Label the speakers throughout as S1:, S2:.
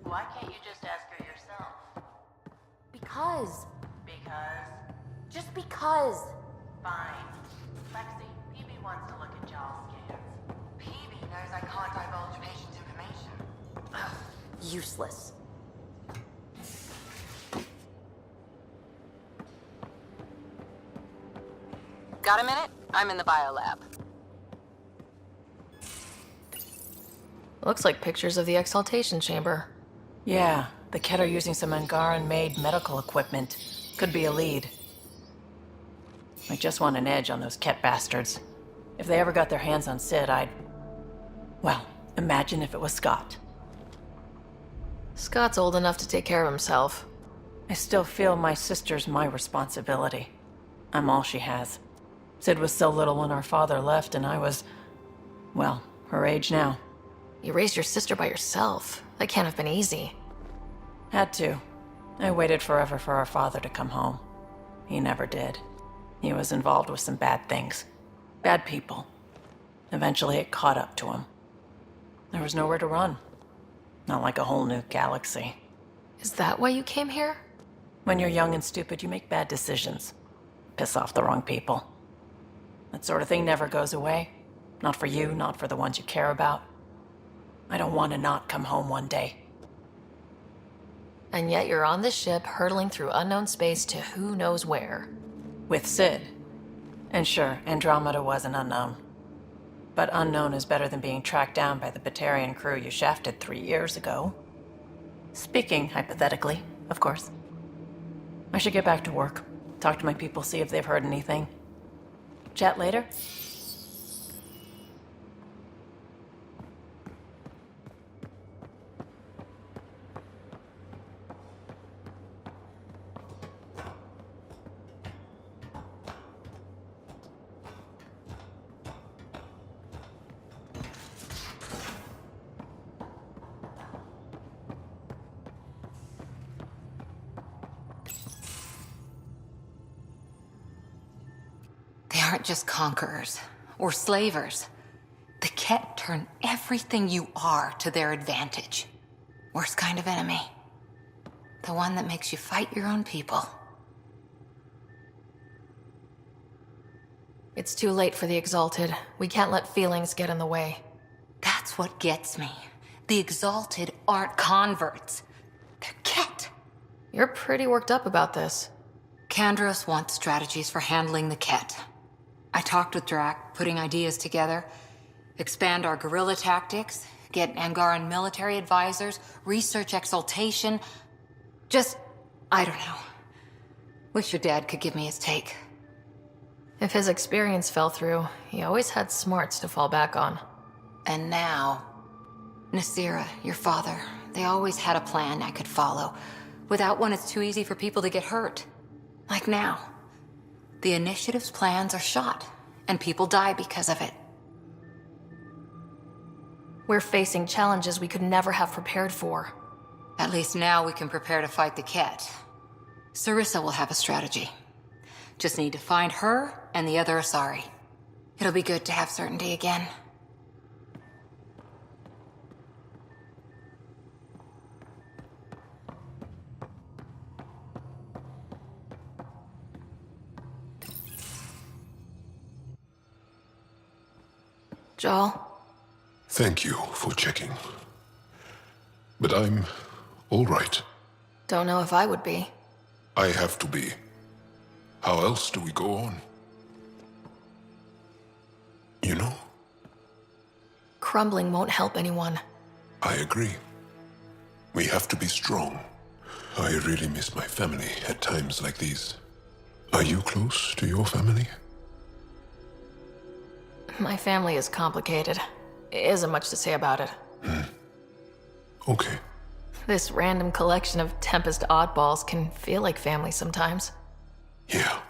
S1: Why can't you just ask her yourself?
S2: Because.
S1: Because?
S2: Just because.
S1: Fine. Lexi, PB wants to look at y'all's scans.
S3: PB knows I can't divulge patient's information.
S2: Useless.
S3: Got a minute? I'm in the biolab.
S4: Looks like pictures of the exaltation chamber.
S5: Yeah, the Ket are using some Angaran-made medical equipment. Could be a lead. I just want an edge on those Ket bastards. If they ever got their hands on Sid, well, imagine if it was Scott.
S4: Scott's old enough to take care of himself.
S5: I still feel my sister's my responsibility. I'm all she has. Sid was so little when our father left, and I was, well, her age now.
S4: You raised your sister by yourself. That can't have been easy.
S5: Had to. I waited forever for our father to come home. He never did. He was involved with some bad things. Bad people. Eventually it caught up to him. There was nowhere to run. Not like a whole new galaxy.
S4: Is that why you came here?
S5: When you're young and stupid, you make bad decisions. Piss off the wrong people. That sort of thing never goes away. Not for you, not for the ones you care about. I don't want to not come home one day.
S4: And yet you're on this ship, hurtling through unknown space to who knows where.
S5: With Sid. And sure, Andromeda was an unknown. But unknown is better than being tracked down by the Batarian crew you shafted 3 years ago. Speaking hypothetically, of course. I should get back to work. Talk to my people, see if they've heard anything. Chat later?
S3: They aren't just conquerors or slavers. The Ket turn everything you are to their advantage. Worst kind of enemy. The one that makes you fight your own people.
S4: It's too late for the Exalted. We can't let feelings get in the way.
S3: That's what gets me. The Exalted aren't converts. They're Ket.
S4: You're pretty worked up about this.
S3: Kandros wants strategies for handling the Ket. I talked with Drac, putting ideas together. Expand our guerrilla tactics, get Angaran military advisors, research exaltation. I don't know. Wish your dad could give me his take.
S4: If his experience fell through, he always had smarts to fall back on.
S3: And now, Nasira, your father, they always had a plan I could follow. Without one, it's too easy for people to get hurt. Like now. The Initiative's plans are shot, and people die because of it.
S4: We're facing challenges we could never have prepared for.
S3: At least now we can prepare to fight the Ket. Sarissa will have a strategy. Just need to find her and the other Asari. It'll be good to have certainty again.
S4: Joel?
S6: Thank you for checking. But I'm all right.
S4: Don't know if I would be.
S6: I have to be. How else do we go on? You know?
S4: Crumbling won't help anyone.
S6: I agree. We have to be strong. I really miss my family at times like these. Are you close to your family?
S4: My family is complicated. Isn't much to say about it.
S6: Okay.
S4: This random collection of Tempest oddballs can feel like family sometimes.
S6: Yeah.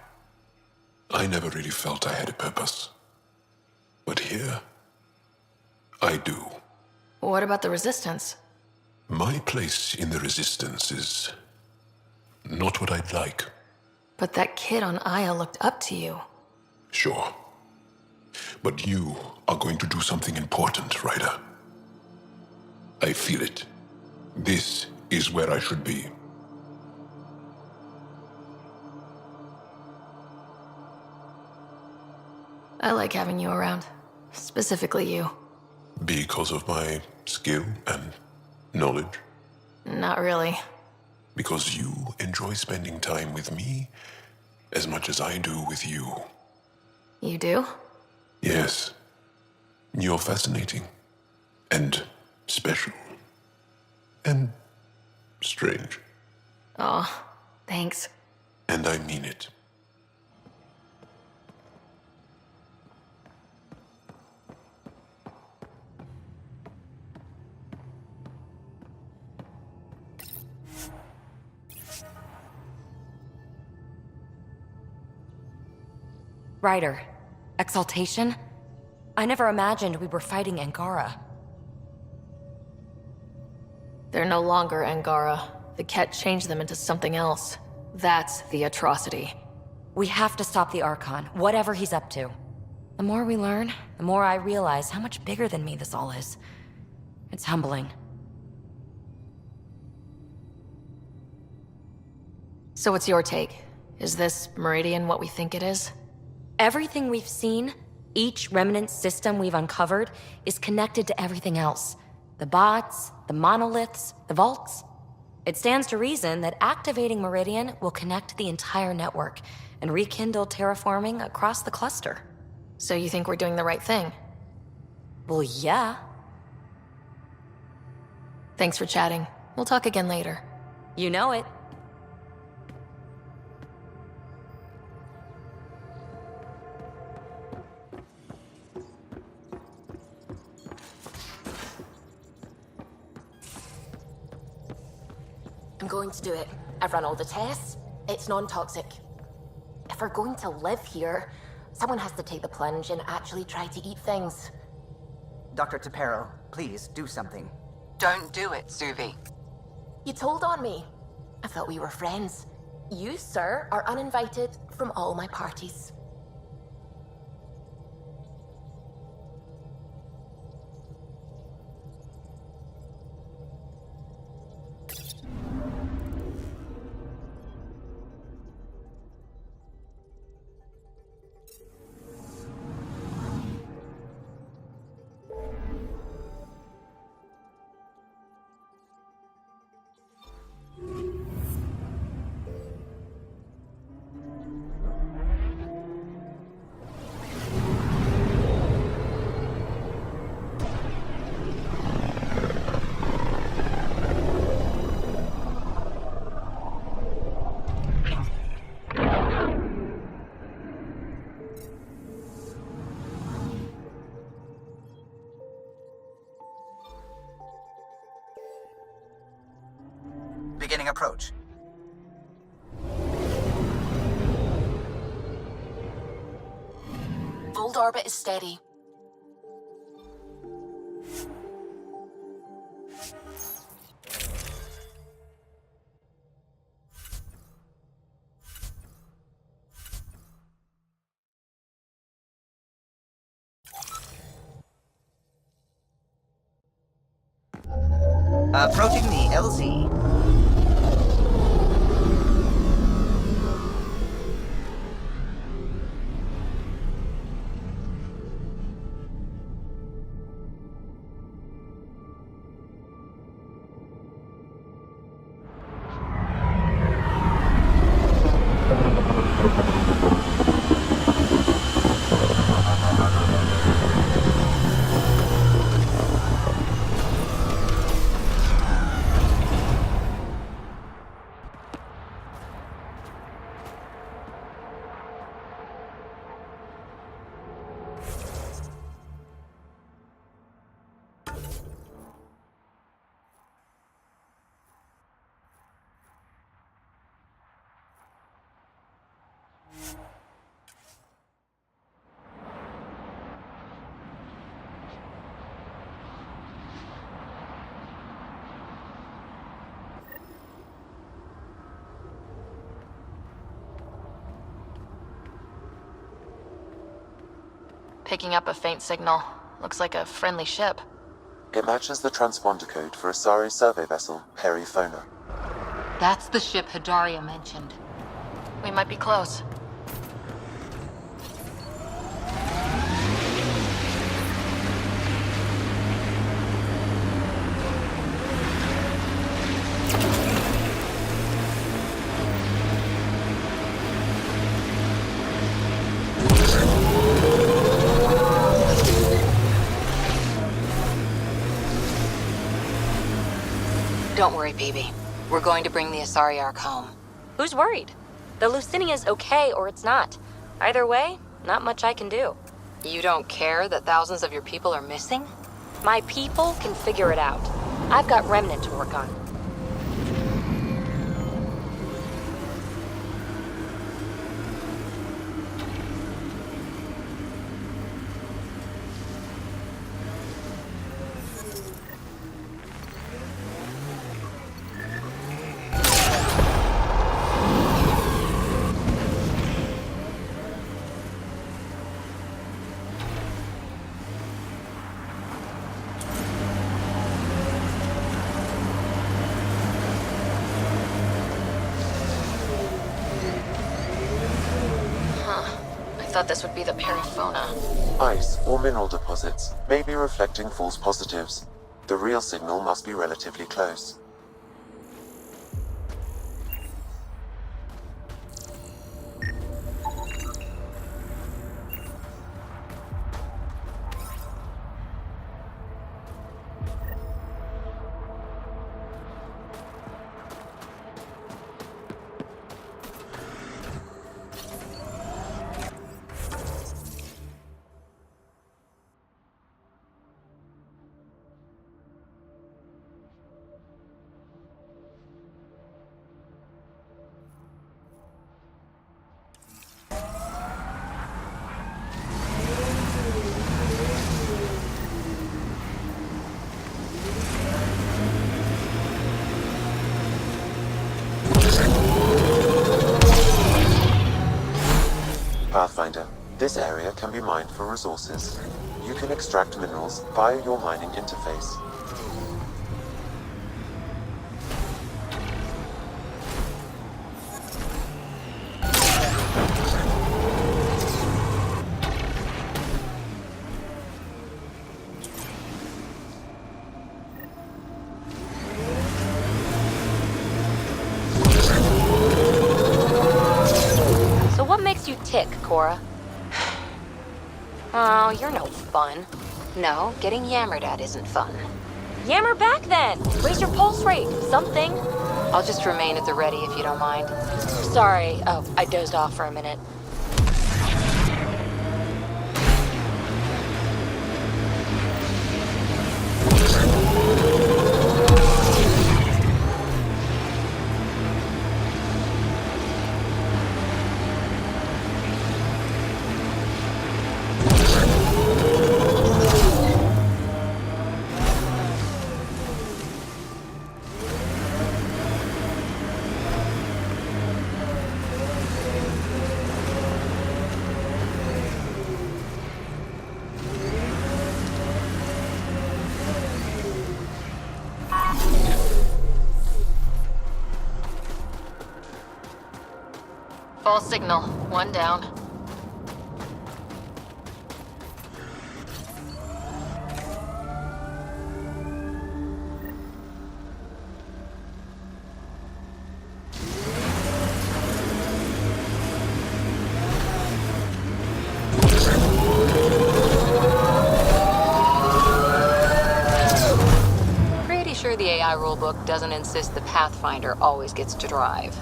S6: I never really felt I had a purpose. But here, I do.
S4: What about the Resistance?
S6: My place in the Resistance is not what I'd like.
S4: But that kid on Aya looked up to you.
S6: Sure. But you are going to do something important, Ryder. I feel it. This is where I should be.
S4: I like having you around. Specifically you.
S6: Because of my skill and knowledge.
S4: Not really.
S6: Because you enjoy spending time with me as much as I do with you.
S4: You do?
S6: Yes. You're fascinating. And special. And strange.
S4: Oh, thanks.
S6: And I mean it.
S2: Ryder, exaltation? I never imagined we were fighting Angara.
S4: They're no longer Angara. The Ket changed them into something else. That's the atrocity.
S2: We have to stop the Archon, whatever he's up to. The more we learn, the more I realize how much bigger than me this all is. It's humbling.
S4: So what's your take? Is this Meridian what we think it is?
S2: Everything we've seen, each remnant system we've uncovered, is connected to everything else. The bots, the monoliths, the vaults. It stands to reason that activating Meridian will connect the entire network and rekindle terraforming across the cluster.
S4: So you think we're doing the right thing?
S2: Well, yeah.
S4: Thanks for chatting. We'll talk again later.
S2: You know it. I'm going to do it. I've run all the tests. It's non-toxic. If we're going to live here, someone has to take the plunge and actually try to eat things.
S7: Dr. Tapero, please do something.
S8: Don't do it, Suvi.
S2: You told on me. I thought we were friends. You, sir, are uninvited from all my parties.
S7: Beginning approach.
S2: Fold orbit is steady.
S7: Approaching the LZ.
S4: Picking up a faint signal. Looks like a friendly ship.
S9: It matches the transponder code for Asari survey vessel, Perifona.
S3: That's the ship Hadaria mentioned.
S4: We might be close.
S3: Don't worry, BB. We're going to bring the Asari Ark home.
S2: Who's worried? The Lucinia's okay or it's not. Either way, not much I can do.
S3: You don't care that thousands of your people are missing?
S2: My people can figure it out. I've got Remnant to work on.
S4: I thought this would be the Perifona.
S9: Ice or mineral deposits may be reflecting false positives. The real signal must be relatively close. Pathfinder, this area can be mined for resources. You can extract minerals via your mining interface.
S2: So what makes you tick, Cora? Oh, you're no fun.
S3: No, getting yammered at isn't fun.
S2: Yammer back then! Raise your pulse rate, something.
S3: I'll just remain at the ready if you don't mind.
S2: Sorry, oh, I dozed off for a minute.
S4: False signal. One down.
S3: Pretty sure the AI rulebook doesn't insist the Pathfinder always gets to drive.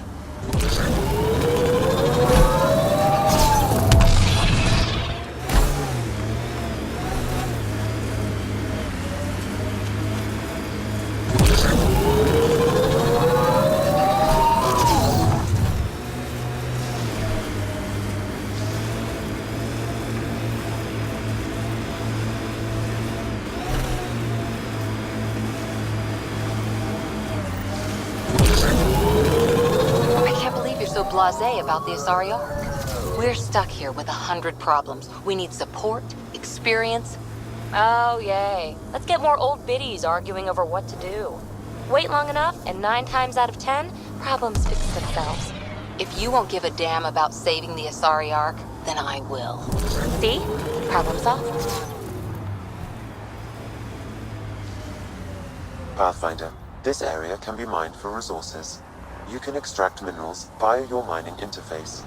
S3: So blasé about the Asari Ark. We're stuck here with 100 problems. We need support, experience,
S2: Oh, yay. Let's get more old biddies arguing over what to do. Wait long enough, and 9 times out of 10, problems fix themselves.
S3: If you won't give a damn about saving the Asari Ark, then I will.
S2: See? Problem solved.
S9: Pathfinder, this area can be mined for resources. You can extract minerals via your mining interface.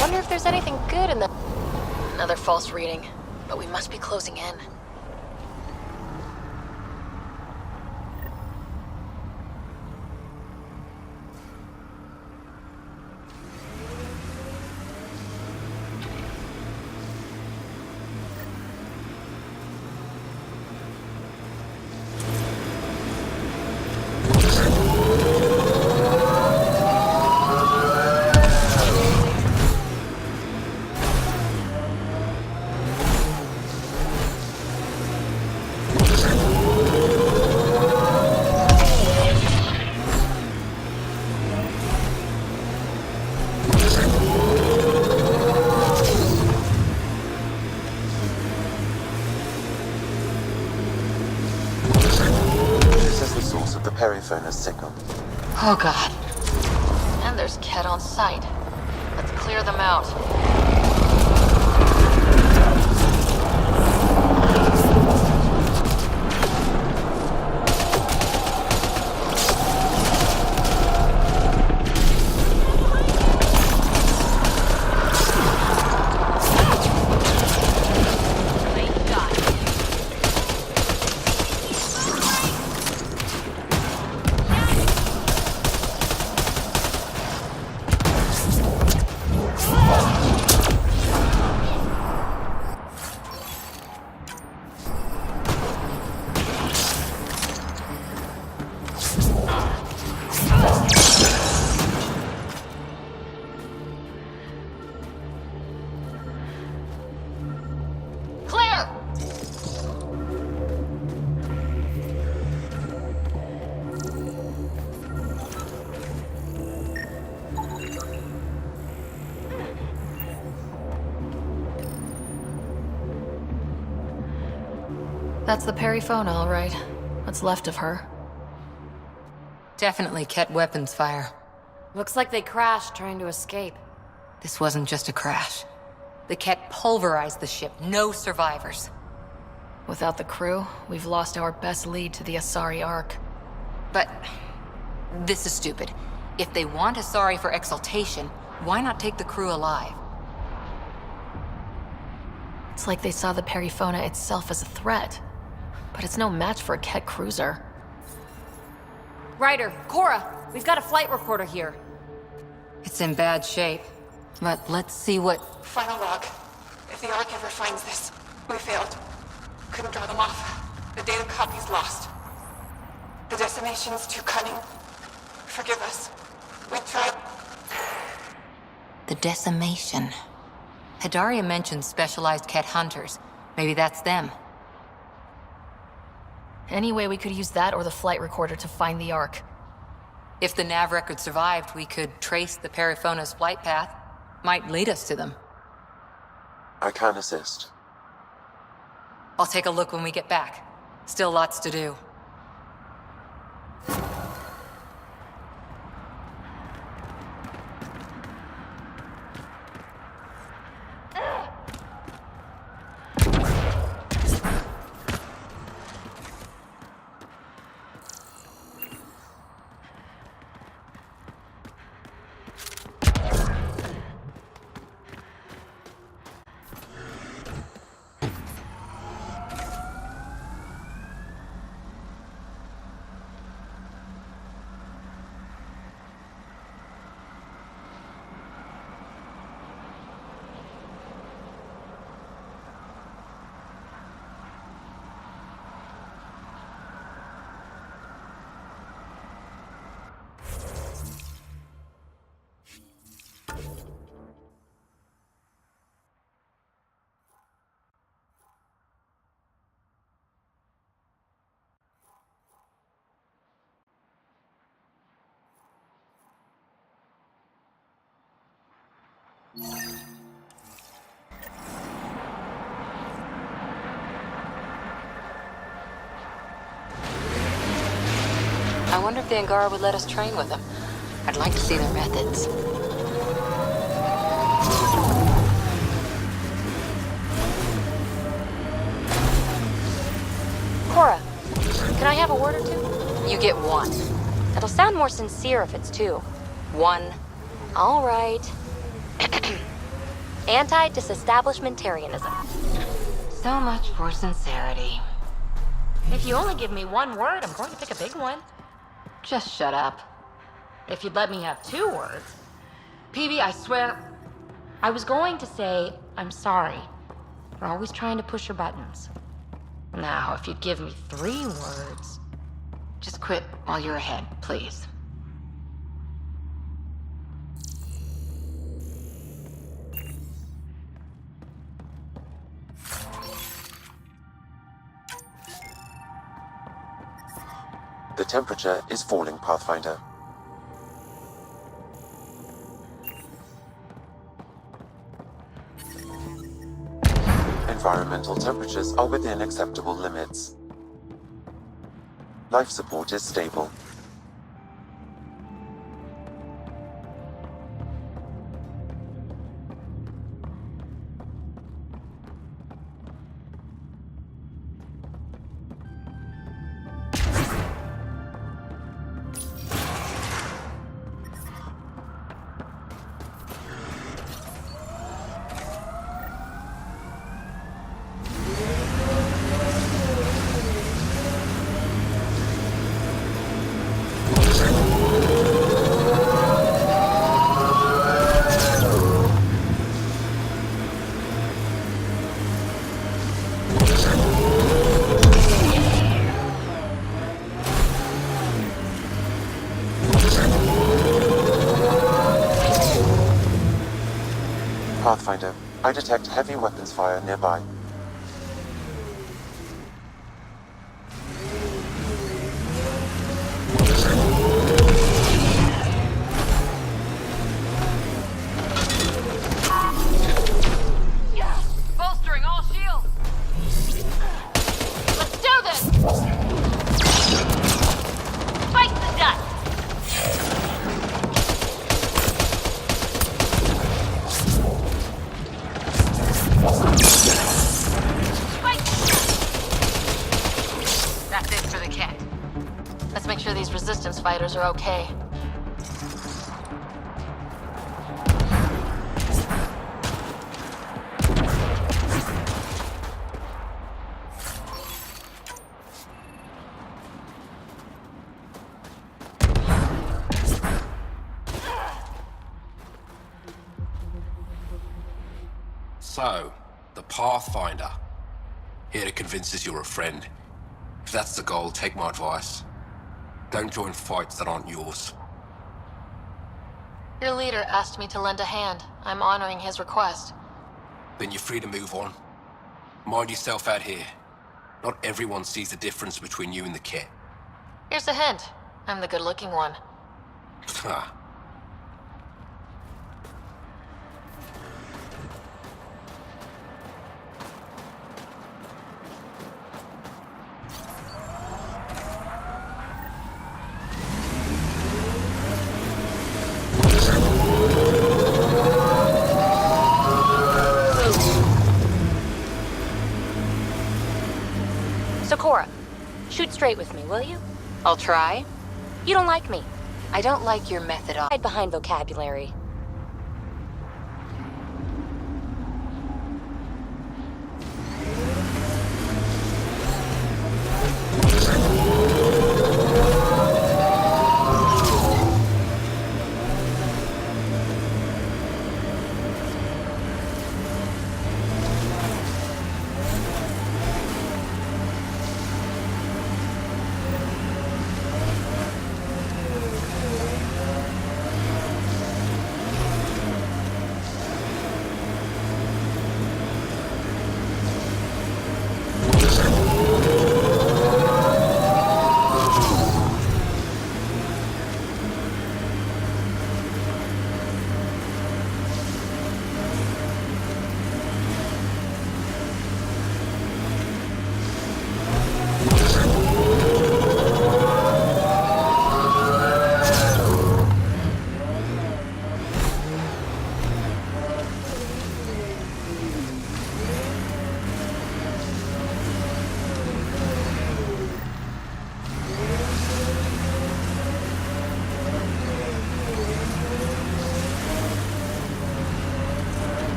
S4: Wonder if there's anything good in the... Another false reading, but we must be closing in.
S9: Periphona's signal.
S3: Oh god.
S4: And there's Ket on site. Let's clear them out. That's the Perifona, all right. What's left of her.
S3: Definitely Ket weapons fire.
S2: Looks like they crashed trying to escape.
S3: This wasn't just a crash. The Ket pulverized the ship. No survivors.
S4: Without the crew, we've lost our best lead to the Asari Ark.
S3: But this is stupid. If they want Asari for exaltation, why not take the crew alive?
S4: It's like they saw the Perifona itself as a threat. But it's no match for a Ket cruiser.
S2: Ryder, Cora, we've got a flight recorder here.
S3: It's in bad shape. But let's see what...
S8: Final log. If the Ark ever finds this, we failed. Couldn't draw them off. The data copy's lost. The decimation's too cunning. Forgive us. We tried.
S3: The decimation. Hidaria mentioned specialized Ket hunters. Maybe that's them.
S4: Anyway, we could use that or the flight recorder to find the Ark.
S3: If the nav record survived, we could trace the Perifona's flight path. Might lead us to them.
S9: I can assist.
S3: I'll take a look when we get back. Still lots to do. I wonder if the Angara would let us train with them. I'd like to see their methods.
S2: Cora, can I have a word or two?
S3: You get one.
S2: It'll sound more sincere if it's two.
S3: One.
S2: All right. Anti-disestablishmentarianism.
S3: So much for sincerity.
S2: If you only give me one word, I'm going to pick a big one.
S3: Just shut up.
S2: If you'd let me have 2 words. PB, I swear, I was going to say, I'm sorry for always trying to push your buttons. Now, if you'd give me 3 words.
S3: Just quit while you're ahead, please.
S9: The temperature is falling, Pathfinder. Environmental temperatures are within acceptable limits. Life support is stable. Pathfinder, I detect heavy weapons fire nearby.
S4: Bolstering all shields! Let's do this! Fight the dust! That's it for the cat. Let's make sure these resistance fighters are okay.
S10: So, the Pathfinder. Here to convince us you're a friend. If that's the goal, take my advice. Don't join fights that aren't yours.
S4: Your leader asked me to lend a hand. I'm honoring his request.
S10: Then you're free to move on. Mind yourself out here. Not everyone sees the difference between you and the kit.
S4: Here's a hint. I'm the good-looking one.
S10: Ha.
S2: So, Cora, shoot straight with me, will you?
S3: I'll try.
S2: You don't like me.
S3: I don't like your method.
S2: Hide behind vocabulary.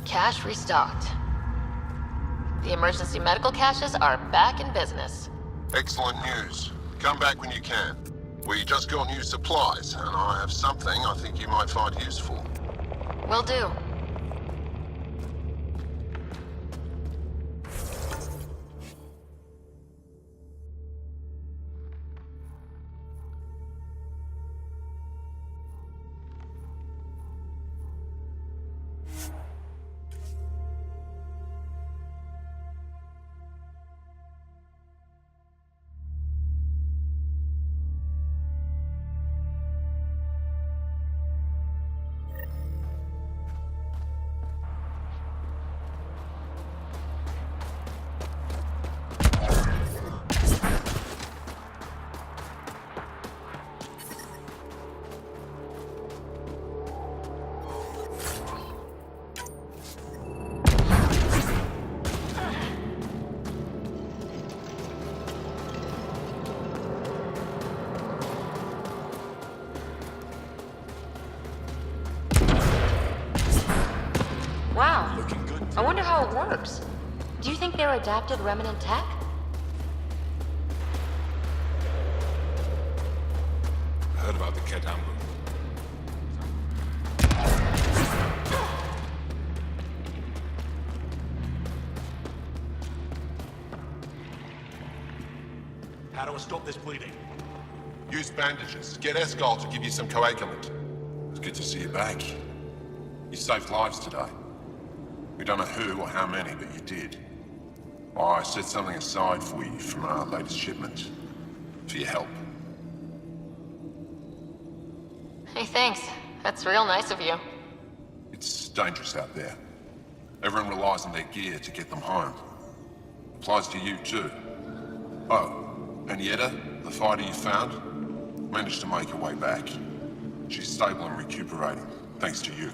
S4: Cache restocked. The emergency medical caches are back in business.
S6: Excellent news. Come back when you can. We just got new supplies, and I have something I think you might find useful.
S4: Will do.
S2: Wow. I wonder how it works. Do you think they're adapted remnant tech?
S10: Heard about the Ket ambush.
S11: How do I stop this bleeding?
S6: Use bandages. Get Escol to give you some coagulant.
S10: It's good to see you back. You saved lives today.
S6: We don't know who or how many, but you did. I set something aside for you from our latest shipment. For your help.
S4: Hey, thanks. That's real nice of you.
S6: It's dangerous out there. Everyone relies on their gear to get them home. Applies to you too. Oh, and Yetta, the fighter you found, managed to make her way back. She's stable and recuperating, thanks to you.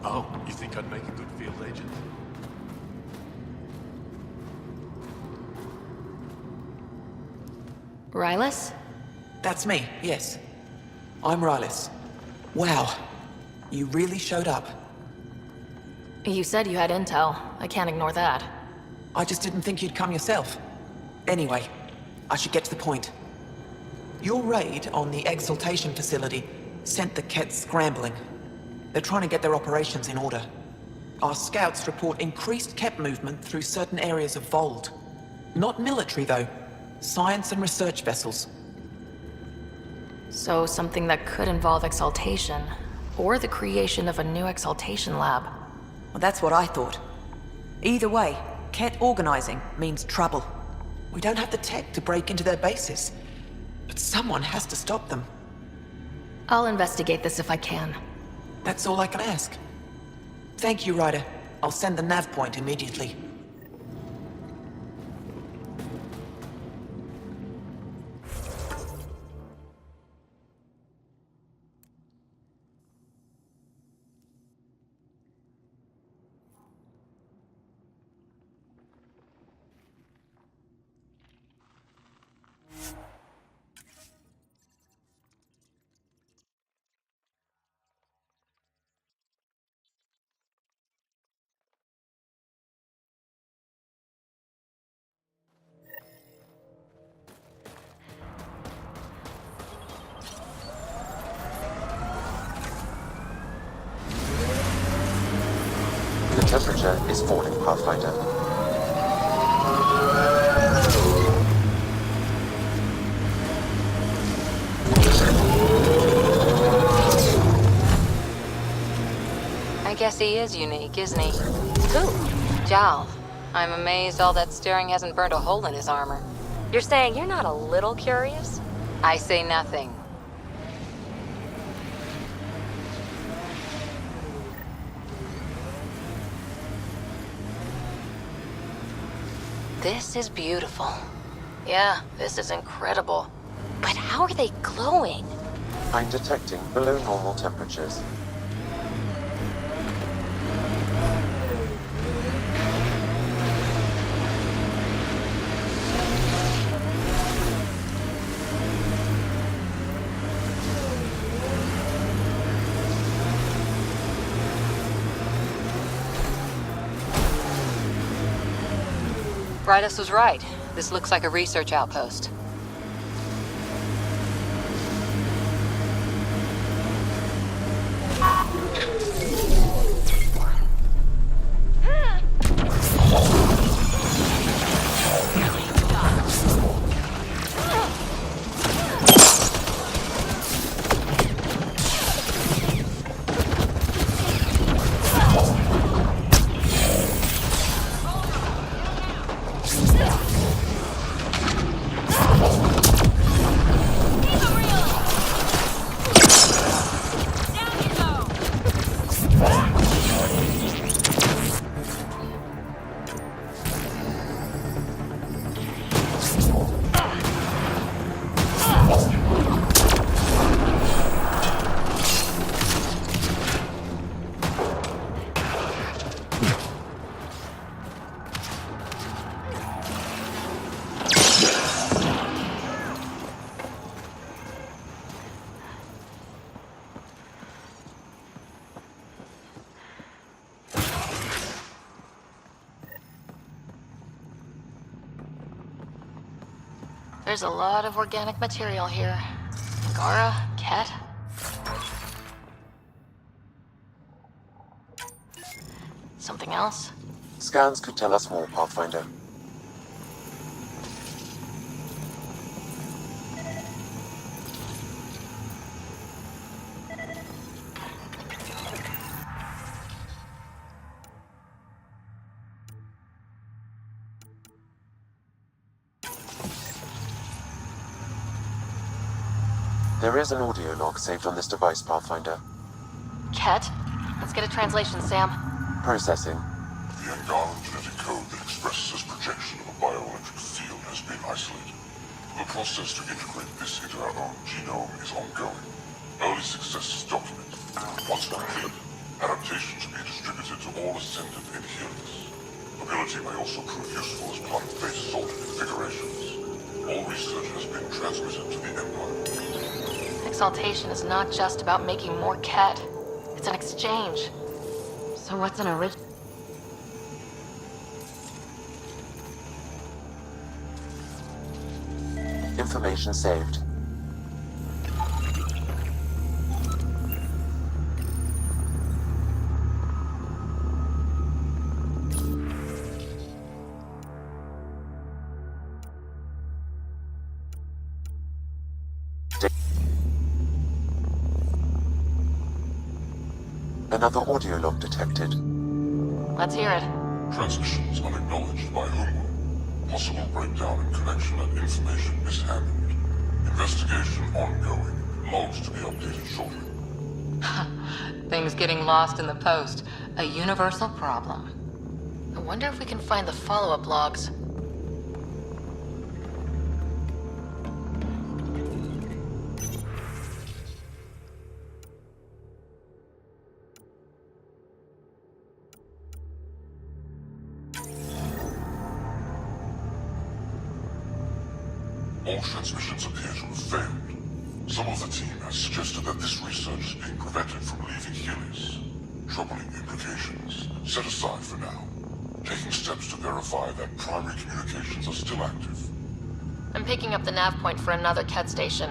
S11: Oh, you think I'd make a good field agent?
S4: Rylus?
S12: That's me, yes. I'm Rylus. Wow. You really showed up.
S4: You said you had intel. I can't ignore that.
S12: I just didn't think you'd come yourself. Anyway, I should get to the point. Your raid on the Exaltation facility sent the Kets scrambling. They're trying to get their operations in order. Our scouts report increased Ket movement through certain areas of Vold. Not military, though. Science and research vessels.
S4: So something that could involve Exaltation, or the creation of a new Exaltation lab.
S12: Well, that's what I thought. Either way, Ket organizing means trouble. We don't have the tech to break into their bases. But someone has to stop them.
S4: I'll investigate this if I can.
S12: That's all I can ask. Thank you, Ryder. I'll send the nav point immediately.
S9: The temperature is falling, Pathfinder.
S3: I guess he is unique, isn't he?
S2: Who?
S3: Jal. I'm amazed all that staring hasn't burnt a hole in his armor.
S2: You're saying you're not a little curious?
S3: I say nothing. This is beautiful.
S4: Yeah, this is incredible.
S2: But how are they glowing?
S9: I'm detecting below normal temperatures.
S3: Bridus was right. This looks like a research outpost.
S4: There's a lot of organic material here. Angara, Ket. Something else?
S9: Scans could tell us more, Pathfinder. There is an audio log saved on this device, Pathfinder.
S4: Ket? Let's get a translation, Sam.
S9: Processing.
S6: The Angaran genetic code that expresses this projection of a bioelectric field has been isolated. The process to integrate this into our own genome is ongoing. Early success is documented. Once complete, adaptations will be distributed to all ascendant adherents. Ability may also prove useful as part of base assault configurations. All research has been transmitted to the Empire.
S4: Exaltation is not just about making more Ket. It's an exchange.
S2: So what's an original?
S9: Information saved. Another audio log detected.
S4: Let's hear it.
S6: Transmissions unacknowledged by whom? Possible breakdown in connection and information mishandled. Investigation ongoing. Logs to be updated shortly.
S3: Things getting lost in the post. A universal problem.
S4: I wonder if we can find the follow-up logs.
S6: All transmissions appear to have failed. Some of the team has suggested that this research is being prevented from leaving Helios. Troubling implications. Set aside for now. Taking steps to verify that primary communications are still active.
S4: I'm picking up the nav point for another Ket station.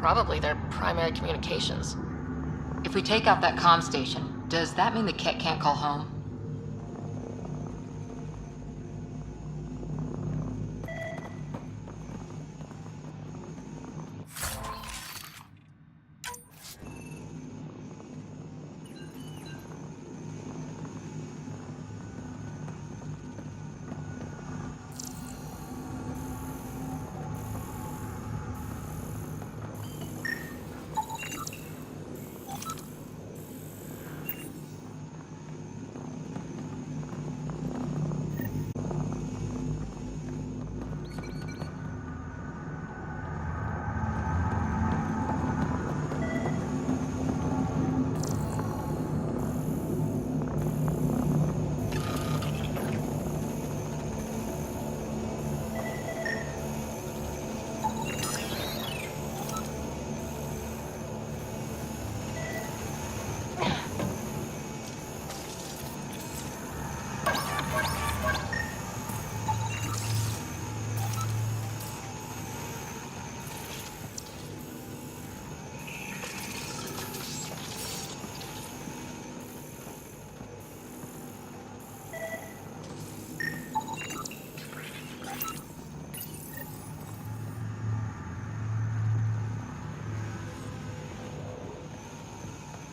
S4: Probably their primary communications.
S3: If we take out that comm station, does that mean the Ket can't call home?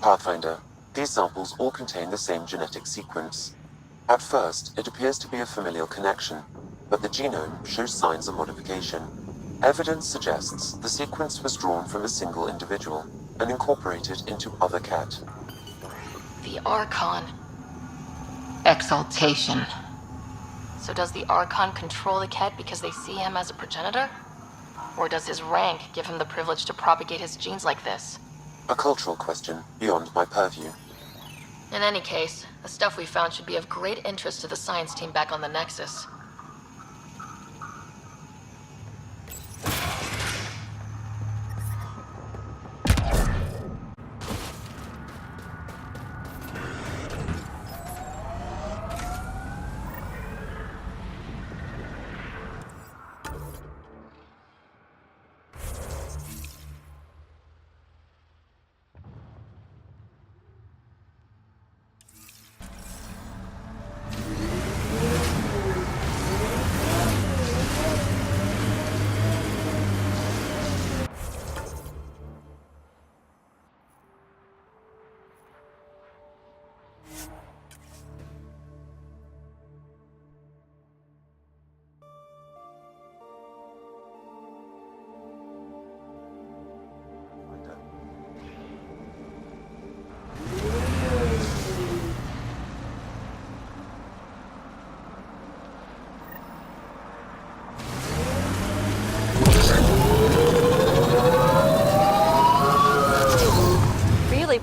S9: Pathfinder, these samples all contain the same genetic sequence. At first, it appears to be a familial connection, but the genome shows signs of modification. Evidence suggests the sequence was drawn from a single individual and incorporated into other cat.
S4: The Archon.
S3: Exaltation.
S4: So does the Archon control the Ket because they see him as a progenitor? Or does his rank give him the privilege to propagate his genes like this?
S9: A cultural question beyond my purview.
S4: In any case, the stuff we found should be of great interest to the science team back on the Nexus.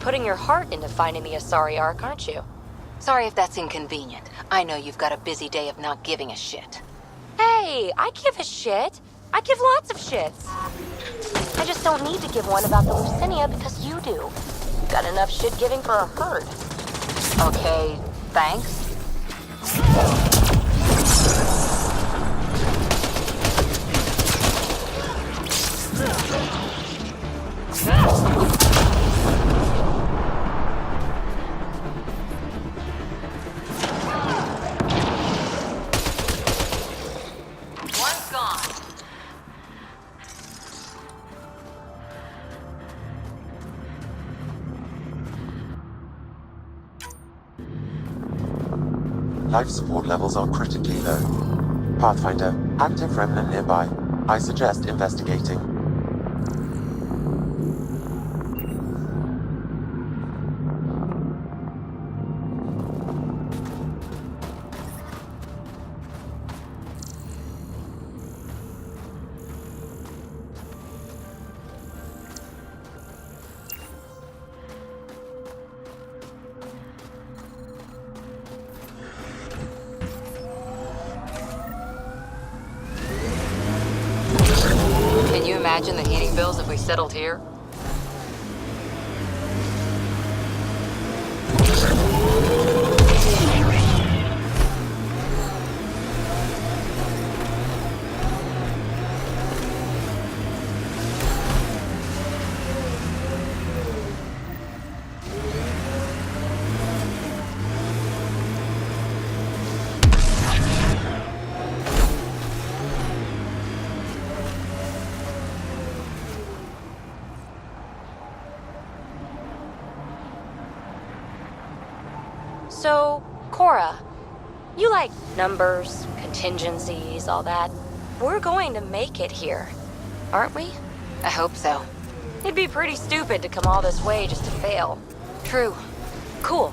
S2: Putting your heart into finding the Asari Ark, aren't you?
S3: Sorry if that's inconvenient. I know you've got a busy day of not giving a shit.
S2: Hey, I give a shit. I give lots of shits. I just don't need to give one about the Lucinia because you do. You've got enough shit giving for a herd.
S3: Okay, thanks.
S9: Life support levels are critically low. Pathfinder, active remnant nearby. I suggest investigating.
S3: Imagine the heating bills if we settled here.
S2: So, Cora, you like numbers, contingencies, all that. We're going to make it here, aren't we?
S3: I hope so.
S2: It'd be pretty stupid to come all this way just to fail.
S3: True.
S2: Cool.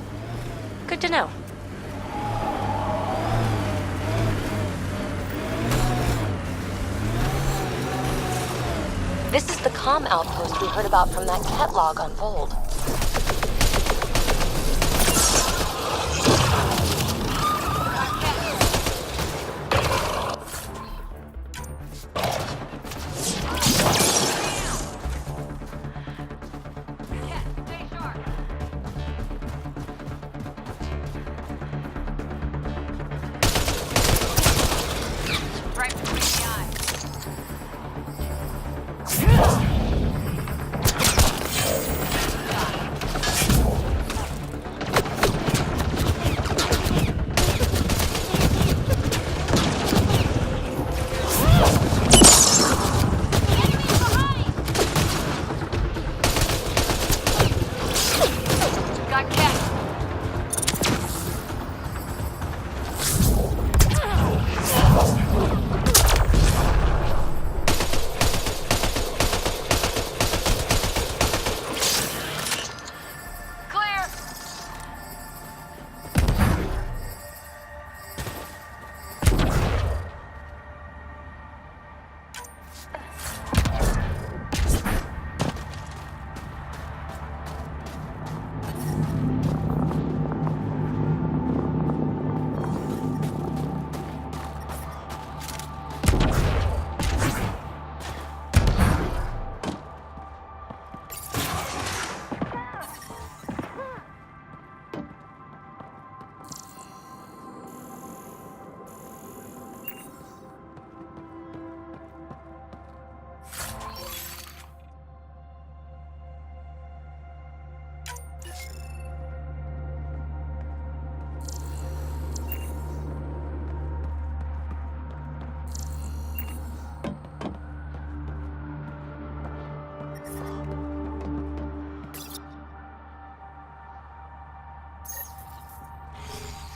S2: Good to know. This is the comm outpost we heard about from that cat log on Vold.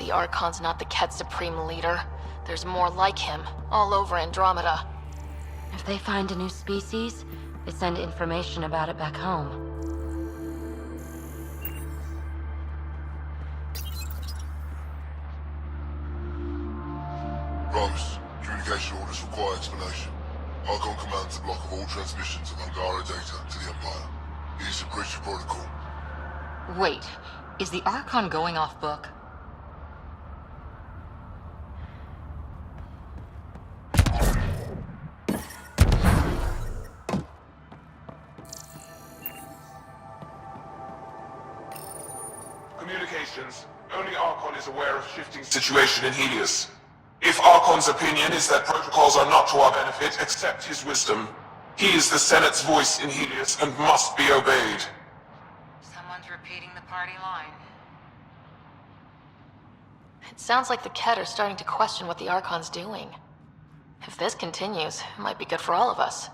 S4: the Archon's not the Ket's supreme leader. There's more like him, all over Andromeda.
S2: If they find a new species, they send information about it back home.
S6: Rose, communication orders require explanation. Archon commands a block of all transmissions of Angara data to the Empire. It is a breach of protocol.
S3: Wait, is the Archon going off book?
S6: Communications. Only Archon is aware of shifting situation in Helios. If Archon's opinion is that protocols are not to our benefit, accept his wisdom. He is the Senate's voice in Helios and must be obeyed.
S3: Someone's repeating the party line.
S4: It sounds like the Ket are starting to question what the Archon's doing. If this continues, it might be good for all of us.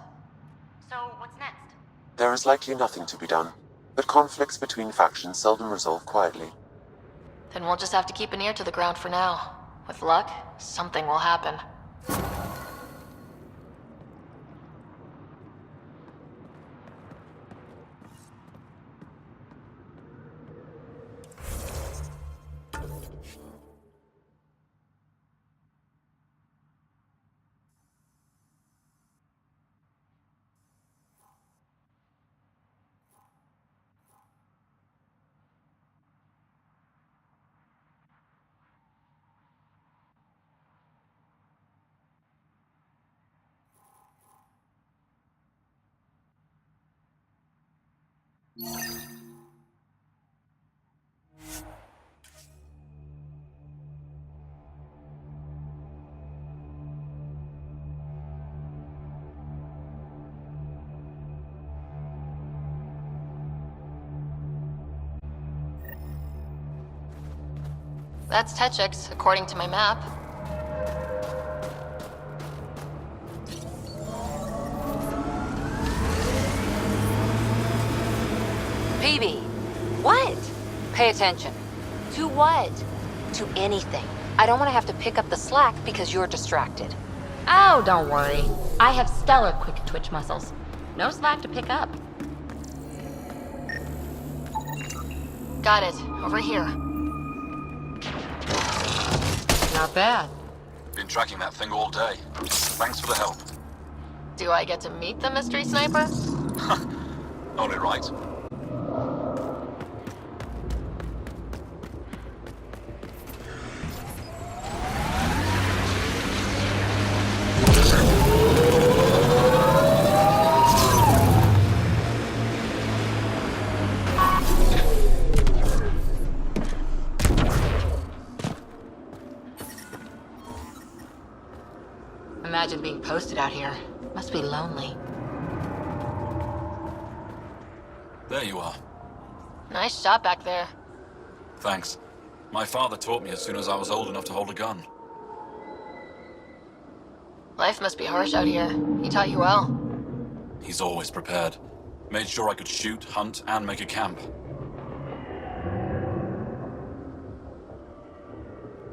S2: So, what's next?
S9: There is likely nothing to be done, but conflicts between factions seldom resolve quietly.
S4: Then we'll just have to keep an ear to the ground for now. With luck, something will happen. That's Techix, according to my map.
S3: PB, what? Pay attention.
S2: To what? To anything. I don't want to have to pick up the slack because you're distracted. Oh, don't worry. I have stellar quick twitch muscles. No slack to pick up.
S4: Got it. Over here.
S3: Not bad.
S13: Been tracking that thing all day. Thanks for the help.
S4: Do I get to meet the mystery sniper?
S13: Only right.
S3: Imagine being posted out here. Must be lonely.
S13: There you are.
S4: Nice shot back there.
S13: Thanks. My father taught me as soon as I was old enough to hold a gun.
S4: Life must be harsh out here. He taught you well.
S13: He's always prepared. Made sure I could shoot, hunt, and make a camp.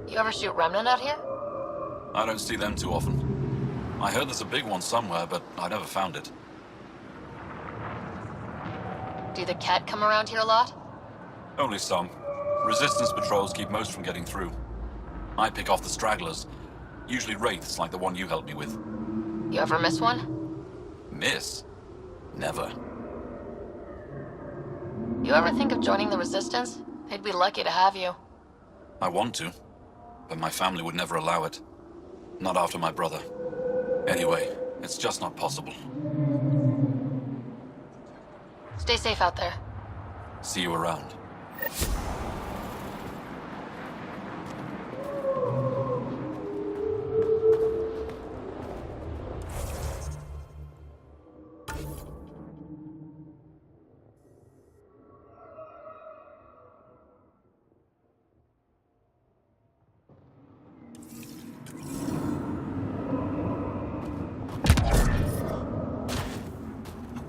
S4: You ever shoot Remnant out here?
S13: I don't see them too often. I heard there's a big one somewhere, but I never found it.
S4: Do the Ket come around here a lot?
S13: Only some. Resistance patrols keep most from getting through. I pick off the stragglers. Usually wraiths like the one you helped me with.
S4: You ever miss one?
S13: Miss? Never.
S4: You ever think of joining the Resistance? They'd be lucky to have you.
S13: I want to, but my family would never allow it. Not after my brother. Anyway, it's just not possible.
S4: Stay safe out there.
S13: See you around.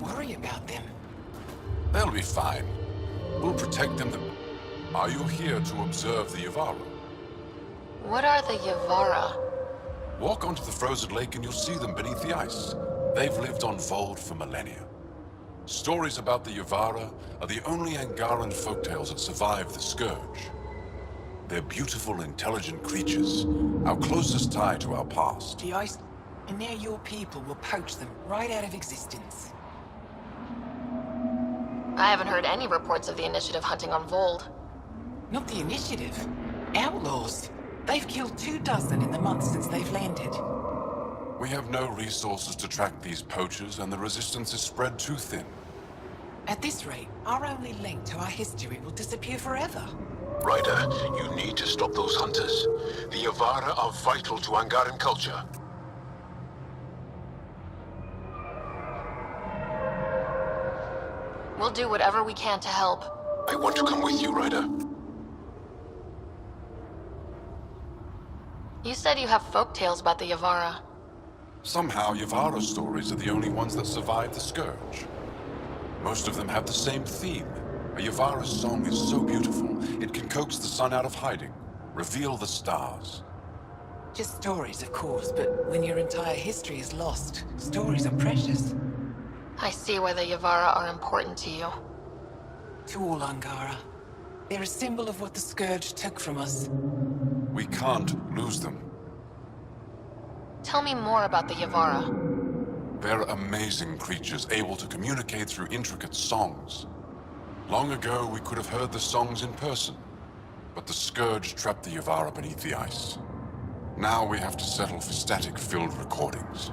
S12: Worry about them.
S6: They'll be fine. We'll protect them. Are you here to observe the Yavaru?
S4: What are the Yavara?
S6: Walk onto the frozen lake and you'll see them beneath the ice. They've lived on Vold for millennia. Stories about the Yavara are the only Angaran folktales that survive the Scourge. They're beautiful, intelligent creatures, our closest tie to our past.
S12: The ice... And now your people will poach them right out of existence.
S4: I haven't heard any reports of the Initiative hunting on Vold.
S12: Not the Initiative. Outlaws. They've killed 24 in the months since they've landed.
S6: We have no resources to track these poachers, and the resistance is spread too thin.
S12: At this rate, our only link to our history will disappear forever.
S11: Ryder, you need to stop those hunters. The Yavara are vital to Angaran culture.
S4: We'll do whatever we can to help.
S11: I want to come with you, Ryder.
S4: You said you have folktales about the Yavara.
S6: Somehow, Yavara stories are the only ones that survive the Scourge. Most of them have the same theme. A Yavara song is so beautiful, it can coax the sun out of hiding, reveal the stars.
S12: Just stories, of course, but when your entire history is lost, stories are precious.
S4: I see why the Yavara are important to you.
S12: To all Angara. They're a symbol of what the Scourge took from us.
S6: We can't lose them.
S4: Tell me more about the Yavara.
S6: They're amazing creatures, able to communicate through intricate songs. Long ago, we could have heard the songs in person, but the Scourge trapped the Yavara beneath the ice. Now we have to settle for static-filled recordings.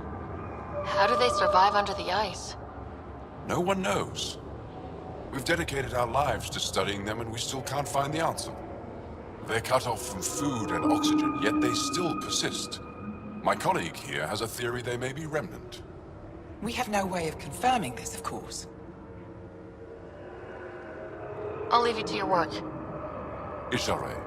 S4: How do they survive under the ice?
S6: No one knows. We've dedicated our lives to studying them, and we still can't find the answer. They're cut off from food and oxygen, yet they still persist. My colleague here has a theory they may be remnant.
S12: We have no way of confirming this, of course.
S4: I'll leave you to your work.
S6: Ishare.